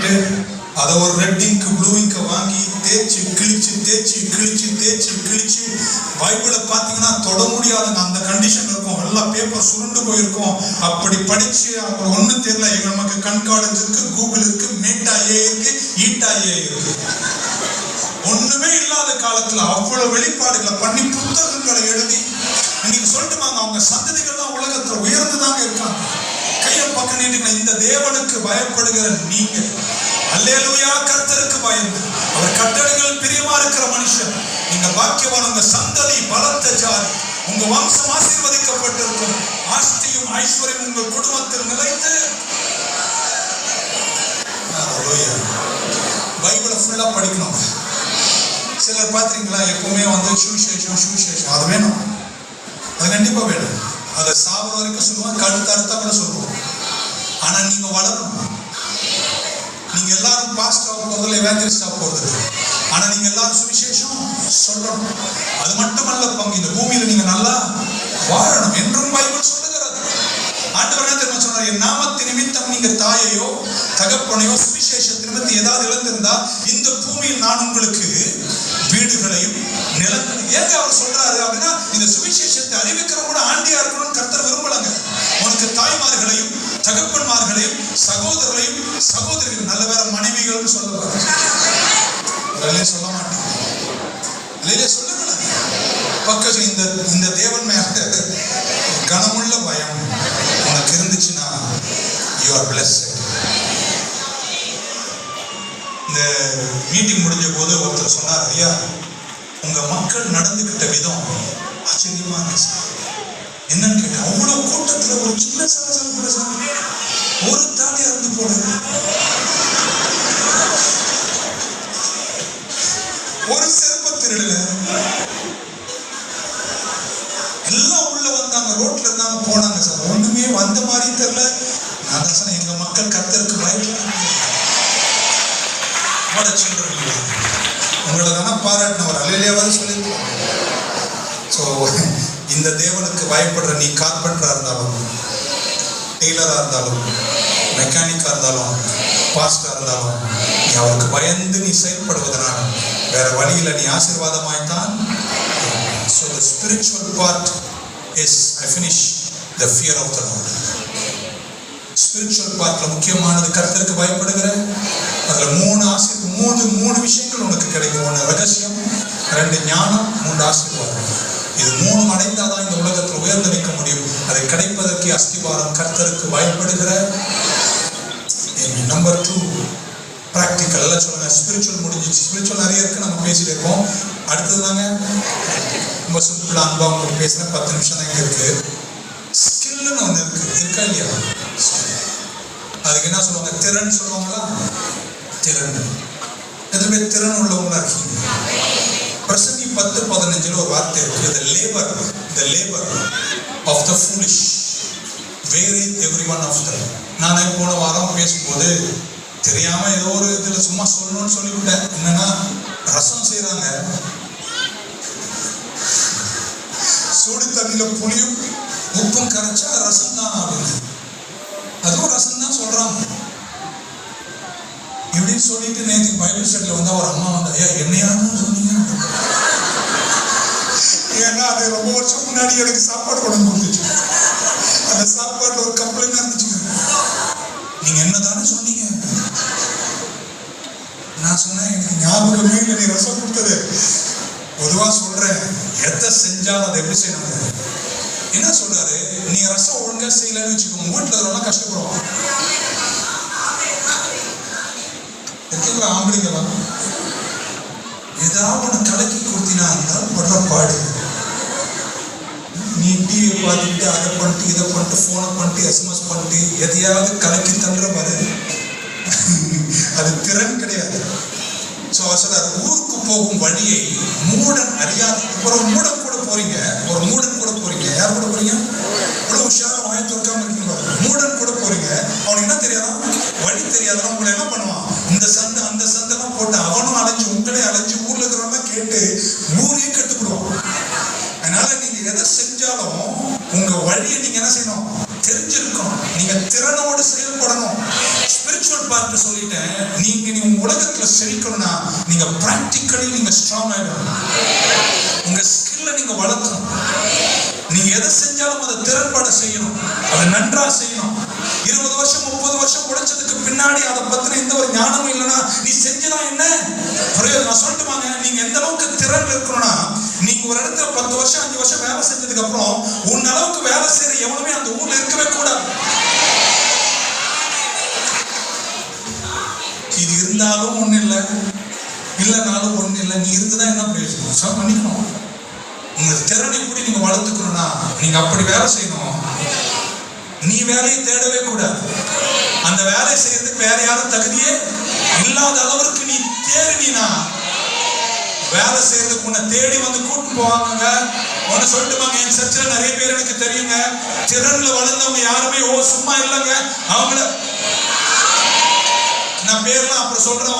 பண்ணிட்டு அதை ஒரு ரெட் இங்க் ப்ளூ இங்கை வாங்கி தேய்ச்சி கிழிச்சு பைபிளை பார்த்தீங்கன்னா தொட முடியாதுங்க, அந்த கண்டிஷன் இருக்கும். எல்லாம் பேப்பர் சுருண்டு போயிருக்கும். அப்படி படிச்சு அவங்க ஒன்றும் தெரியல. எங்க நமக்கு கண்கார்டன்ஸ் இருக்கு, கூகுள் இருக்கு, மேட்டாயே இருக்கு, ஈட்டாயே இருக்கு. ஒண்ணுமே இல்லாத காலத்துல அவ்வளவு வெளிப்பாடுகளை பண்ணி புத்தகங்களை எழுதி இன்னைக்கு சொல்லட்டுமாங்க, அவங்க சந்ததிகள்லாம் உலகத்துல உயர்ந்துதாங்க இருக்காங்க. கையை பக்கம் நீட்டுங்க. இந்த தேவனுக்கு பயப்படுகிற நீங்க, அல்லேலூயா, கர்த்தருக்கு பயந்து அவர் கட்டளைகள் பிரியமா இருக்கிற மனுஷன், நீங்க பாக்கியவான். உங்க சந்ததி பலத்த ஜாதி, உங்க வம்சம் ஆசீர்வதிக்கப்பட்டிருக்கும். ஆஸ்தியும் ஐஸ்வர்யம் உங்கள் குடும்பத்தில் நிலைத்து. பைபிளை ஃபுல்லா படிக்கணும். சிலர் பாத்தீங்களா, எப்பவுமே சுவிசேஷம் அது வேணும், அது கண்டிப்பா வேணும். அதை சாப்பிட வரைக்கும் சொல்லுவோம், கழுத்து அறுத்தா கூட சொல்லுவோம். ஆனா நீங்க வளரணும். நீங்க எல்லாரும் பாஸ்டா போறதில்லை, எவாஞ்சலிஸ்டா போறதில்லை. ஆனா நீங்க எல்லாரும் சுவிசேஷம் சொல்லணும். அது மட்டுமல்ல பங்கு, இந்த பூமியில நீங்க நல்லா வாழணும் என்றும் பைபிள் சொல்லுகிறது. ஆண்டவர் என்ன தெரியுமா சொன்னார்? என் நாமத்தின் நிமித்தம் நீங்க தாயையோ தகப்பனையோ சுவிசேஷ நிமித்தம் ஏதாவது இழந்திருந்தா இந்த பூமியில் நான் உங்களுக்கு வீடுகளையும் நிலங்களையும். ஏங்க அவர் சொல்றாரு அப்படின்னா, இந்த சுவிசேஷத்தை அறிவிக்கிற கூட ஆண்டியா இருக்கணும்னு கர்த்தர் விரும்பலங்க. உனக்கு தாய்மார்களையும் தகப்பன்மார்களையும் சகோதரர்களையும் சகோதரிகள், நல்ல வேற மனைவிகள் சொல்லுவாங்க. சொல்ல மாட்டேன், சொல்லுங்க பக்கம். இந்த தேவன் மேல கனமுள்ள பயம் உனக்கு இருந்துச்சுன்னா you are blessed. இந்த மீட்டிங் முடிஞ்ச போது ஒருத்தர் சொன்னார், ஐயா உங்க மக்கள் நடந்துகிட்ட விதம் ஆச்சரியமா இருந்துச்சு. என்னன்னு கேட்டேன். அவ்வளவு கூட்டத்துல ஒரு சின்ன சலசலம் கூட ஒரு தாலியா இருந்து போல, ஒரு செருப்ப திருடல, எல்லாம் உள்ள வந்தாங்க, ரோட்ல இருந்தாங்க, போனாங்க சார். ஒண்ணுமே வந்த மாதிரி தெரியல. நான் தான் சொன்னேன், எங்க மக்கள் கர்த்தருக்கு பயப்படுறாங்க. உங்களை தானே பாராட்டினவர், அல்லேலூயாவாவது சொல்லியிருக்கலாம். ஸோ இந்த தேவனுக்கு பயப்படுற நீ கார்பெண்டரா இருந்தாலும், டெய்லரா இருந்தாலும், மெக்கானிக்கா இருந்தாலும், பாஸ்டா இருந்தாலும், நீ அவருக்கு பயந்து நீ செயல்படுவதனால் வேற வழியில் நீ ஆசீர்வாதமாய்த்தான். So the spiritual part is, I finish, the fear of the Lord. Spiritual பார்ட்ல முக்கியமானது கர்த்தருக்கு பயப்படுகிற. அதுல மூணு விஷயங்கள் உனக்கு கிடைக்கும். ஒன்று ரகசியம், 2 ஞானம், 3 ஆசீர்வாதம். இது 3 அடைந்தாதான் இந்த உலகத்தில் உயர்ந்து நிற்க முடியும். அதை கிடைப்பதற்கு அஸ்திவாரம் கர்த்தருக்கு பயப்படுகிற. Number 2 practical. எல்லாம் சொல்லுங்க. ஸ்பிரிச்சுவல் முடிஞ்சிச்சு. ஸ்பிரிச்சுவல் நிறைய இருக்கு, நம்ம பேசிட்டு இருக்கோம். அடுத்தது தாங்க ரொம்ப சிம்பிளா அன்பா உங்களுக்கு பேசுறேன். 10 நிமிஷம் தான் இருக்கு. ஸ்கில்னு ஒன்று இருக்கா இல்லையா? அதுக்கு என்ன சொல்லுவாங்க? திறன் சொல்லுவாங்களா? திறன். எதுவுமே திறன் உள்ளவங்களா இருக்கீங்க. பிரசங்கி 10:15 ஒரு வார்த்தை இருக்கு. the labor of the foolish wearieth everyone of them. நானே போன வாரம் பேசும்போது தெரியாம ஏதோ ஒரு இதுல சும்மா சொல்லணும்னு சொல்லிவிட்டேன். என்னன்னா, ரசம் செய்யறாங்க, சூடு தண்ணியில புளியும் உப்பும் கரைச்சா ரசம் தான் அப்படின்னு. அதுவும் ரசம் தான் சொல்றாங்க. இப்படின்னு சொல்லிட்டு நேற்று பைபிள் ஸ்டடியில வந்தா ஒரு அம்மா வந்தா, ஐயா என்னையான்னு சொன்னீங்க? ஏன்னா அது ரொம்ப வருஷம் முன்னாடி எனக்கு சாப்பாடு கொண்டு கொடுத்துச்சு. அந்த சாப்பாடுல ஒரு கம்ப்ளைண்ட் இருந்துச்சுங்க. நீங்க என்னதானே சொன்னீங்க? நான் சொன்னேன், எனக்கு ஞாபகமே இல்லை நீ ரசம் கொடுத்தது. பொதுவா சொல்றேன், எதை செஞ்சாலும் அதை எப்படி செய்யணும். என்ன சொல்றாரு? நீ ரசம் ஒழுங்கா செய்யலன்னு வச்சுக்கோங்க, வீட்டுல இருக்கிறவங்க கஷ்டப்படுவாங்க. ஆம்பளைங்களா ஏதாவது ஒண்ணு கலக்கி கொடுத்தினா இருந்தாலும் படுற பாடு. நீ டிவி பார்த்துட்டு அதை பண்ணிட்டு இதை பண்ணிட்டு போனை பண்ணிட்டு SMS பண்ணிட்டு எதையாவது கலக்கி தந்துற பாரு. அது திறன் கிடையாது. ஊருக்கு போகும் வழியை மூடன் அறியாத. ஒரு மூடன் கூட போறீங்க, யார் கூட போறீங்க? இவ்வளவு உஷாரா வாயை திறக்காம இருக்கீங்க. மூடன் கூட போறீங்க, அவனுக்கு என்ன தெரியாதா? வழி தெரியாதான். உங்களை என்ன பண்ணுவான்? இந்த சந்தை அந்த சந்தைலாம் போட்டு அவனும் அலைஞ்சு உங்களே அலைஞ்சு ஊர்ல இருக்கிறவங்க கேட்டு ஊரையும் கட்டுப்படுவான். அதனால நீங்க எதை செஞ்சாலும் உங்க வழியை நீங்க என்ன செய்யணும்? தெரிஞ்சிருக்கணும். நீங்க திறனோடு செயல்படணும். ஸ்பிரிச்சுவல் பார்ட் எல்லார்ட்டும் சொல்லிட்டேன், நீங்க உலகத்துல செழிக்கணும்னா நீங்க பிராக்டிக்கலி நீங்க ஸ்ட்ராங் ஆயிடணும். உங்க ஸ்கில்ல நீங்க வளர்க்கணும். நீங்க எதை செஞ்சாலும் அதை திறன்பட செய்யணும், அதை நன்றா செய்யணும். 20 வருஷம் 30 வருஷம் உழைச்சதுக்கு பின்னாடி அதை பத்தின எந்த ஒரு ஞானமும் இல்லைன்னா நீ செஞ்சுதான் என்ன பிரயோஜனம்? நான் சொல்லட்டுமாங்க, நீங்க எந்த அளவுக்கு திறன் இருக்கணும்னா, நீங்க ஒரு இடத்துல 10 வருஷம் 5 வருஷம் வேலை செஞ்சதுக்கு அப்புறம் உன் அளவுக்கு வேலை செய்யற எவனுமே அந்த ஊர்ல இருக்கவே கூடாது. இது இருந்தாலும் ஒண்ணு இல்லை, இல்லைனாலும் ஒண்ணு இல்லை. நீ இருந்துதான் என்ன பிரயோஜனம்? பண்ணிக்கணும். உங்க திறனை எப்படி நீங்க வளர்த்துக்கணும்னா நீங்க அப்படி வேலை செய்யணும். நீ வேலையை தேடவே கூடாது. அந்த வேலையை செய்யறதுக்கு வேற யாரும் தகுதியே இல்லாத அளவுக்கு நீ தேடினா வேலை செய்யறதுக்கு உன்னை தேடி வந்து கூட்டு போவாங்க. ஒன்னு சொல்லிட்டுமாங்க, என் சர்ச்சில் நிறைய பேர் எனக்கு தெரியுங்க, திறன்ல வளர்ந்தவங்க யாருமே சும்மா இல்லைங்க. அவங்கள நான் பேர்லாம் அப்புறம் சொல்றேன்.